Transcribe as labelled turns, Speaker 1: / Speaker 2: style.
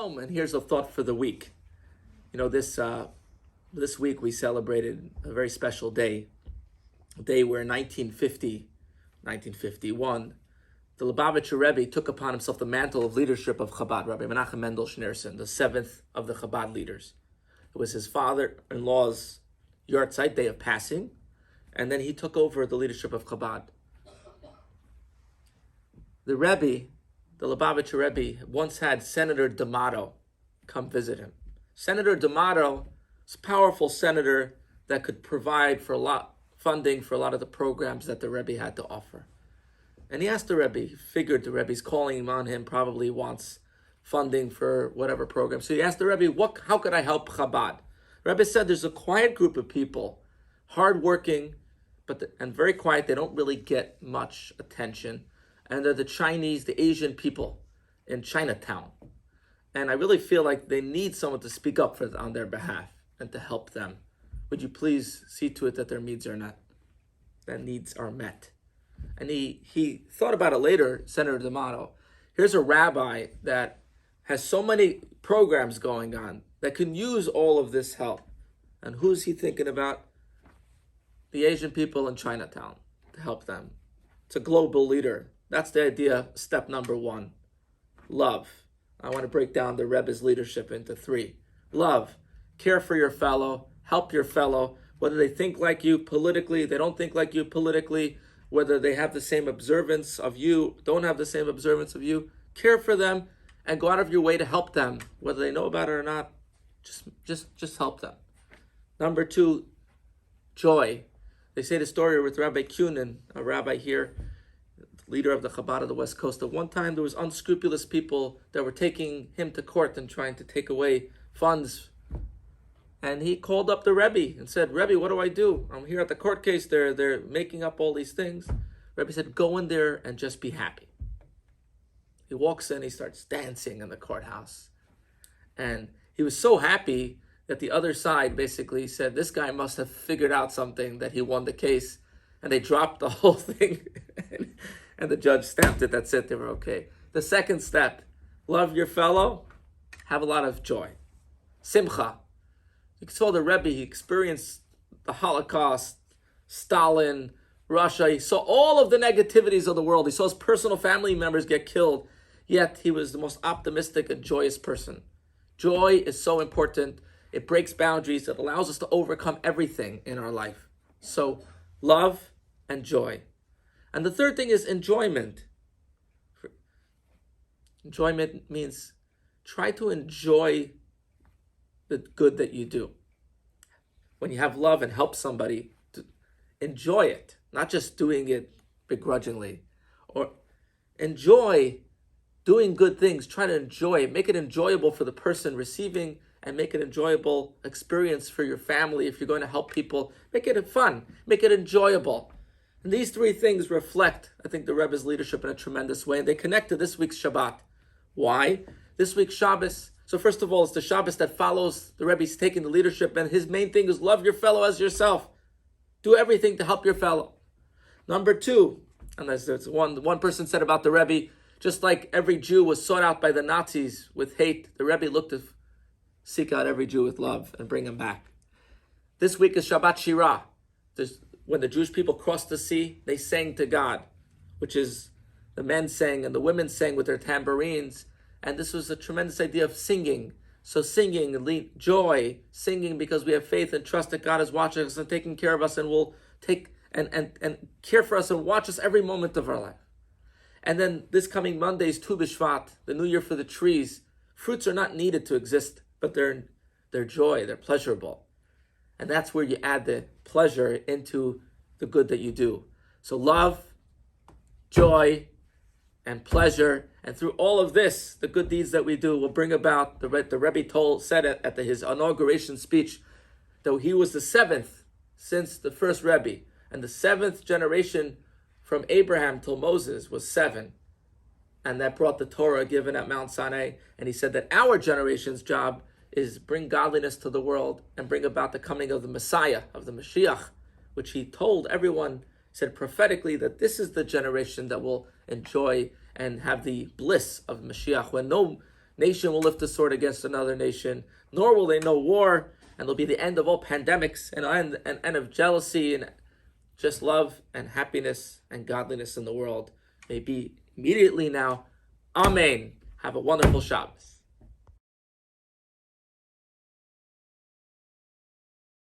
Speaker 1: Shalom, and here's a thought for the week. This week we celebrated a very special day, a day where in 1951, the Lubavitcher Rebbe took upon himself the mantle of leadership of Chabad, Rabbi Menachem Mendel Schneerson, the seventh of the Chabad leaders. It was his father-in-law's Yartzeit, day of passing, and then he took over the leadership of Chabad. The Rebbe, the Lubavitcher Rebbe, once had Senator D'Amato come visit him. Senator D'Amato was a powerful senator that could provide funding for a lot of the programs that the Rebbe had to offer. And he asked the Rebbe, he figured the Rebbe's calling on him, probably wants funding for whatever program. So he asked the Rebbe, how could I help Chabad? The Rebbe said there's a quiet group of people, hardworking, and very quiet. They don't really get much attention. And they're the Chinese, the Asian people in Chinatown. And I really feel like they need someone to speak up on their behalf and to help them. Would you please see to it that their needs are met? And he thought about it later, Senator D'Amato. Here's a rabbi that has so many programs going on that can use all of this help. And who's he thinking about? The Asian people in Chinatown, to help them. It's a global leader. That's the idea, step number one. Love. I want to break down the Rebbe's leadership into three. Love. Care for your fellow. Help your fellow. Whether they think like you politically, they don't think like you politically, whether they have the same observance of you, don't have the same observance of you. Care for them and go out of your way to help them. Whether they know about it or not, just help them. Number two, joy. They say the story with Rabbi Kunin, a rabbi here, leader of the Chabad of the West Coast. At one time, there was unscrupulous people that were taking him to court and trying to take away funds. And he called up the Rebbe and said, Rebbe, what do I do? I'm here at the court case. They're making up all these things. Rebbe said, go in there and just be happy. He walks in, he starts dancing in the courthouse. And he was so happy that the other side basically said, this guy must have figured out something, that he won the case. And they dropped the whole thing. And the judge stamped it. That's it. They were okay. The second step, love your fellow, have a lot of joy. Simcha. You saw the Rebbe, he experienced the Holocaust, Stalin, Russia. He saw all of the negativities of the world. He saw his personal family members get killed. Yet he was the most optimistic and joyous person. Joy is so important. It breaks boundaries. It allows us to overcome everything in our life. So love and joy. And the third thing is enjoyment. Enjoyment means try to enjoy the good that you do. When you have love and help somebody, to enjoy it, not just doing it begrudgingly. Or enjoy doing good things. Try to enjoy it. Make it enjoyable for the person receiving, and make it enjoyable experience for your family. If you're going to help people, make it fun. Make it enjoyable. And these three things reflect, I think, the Rebbe's leadership in a tremendous way. And they connect to this week's Shabbat. Why? This week's Shabbos. So first of all, it's the Shabbos that follows the Rebbe's taking the leadership. And his main thing is love your fellow as yourself. Do everything to help your fellow. Number two, and there's one person said about the Rebbe, just like every Jew was sought out by the Nazis with hate, the Rebbe looked to seek out every Jew with love and bring him back. This week is Shabbat Shirah. When the Jewish people crossed the sea, they sang to God, which is the men sang and the women sang with their tambourines. And this was a tremendous idea of singing. So singing, joy, singing because we have faith and trust that God is watching us and taking care of us and will take and care for us and watch us every moment of our life. And then this coming Monday is Tu B'Shvat, the new year for the trees. Fruits are not needed to exist, but they're joy, they're pleasurable. And that's where you add the pleasure into the good that you do. So love, joy, and pleasure. And through all of this, the good deeds that we do will bring about, the Rebbe said at his inauguration speech, that he was the seventh since the first Rebbe. And the seventh generation from Abraham till Moses was 7. And that brought the Torah given at Mount Sinai. And he said that our generation's job is bring godliness to the world and bring about the coming of the Messiah, of the Mashiach, which he told everyone, said prophetically that this is the generation that will enjoy and have the bliss of Mashiach, when nation will lift a sword against another nation, nor will they know war, and there'll be the end of all pandemics and end of jealousy, and just love and happiness and godliness in the world may be immediately now. Amen. Have a wonderful Shabbos.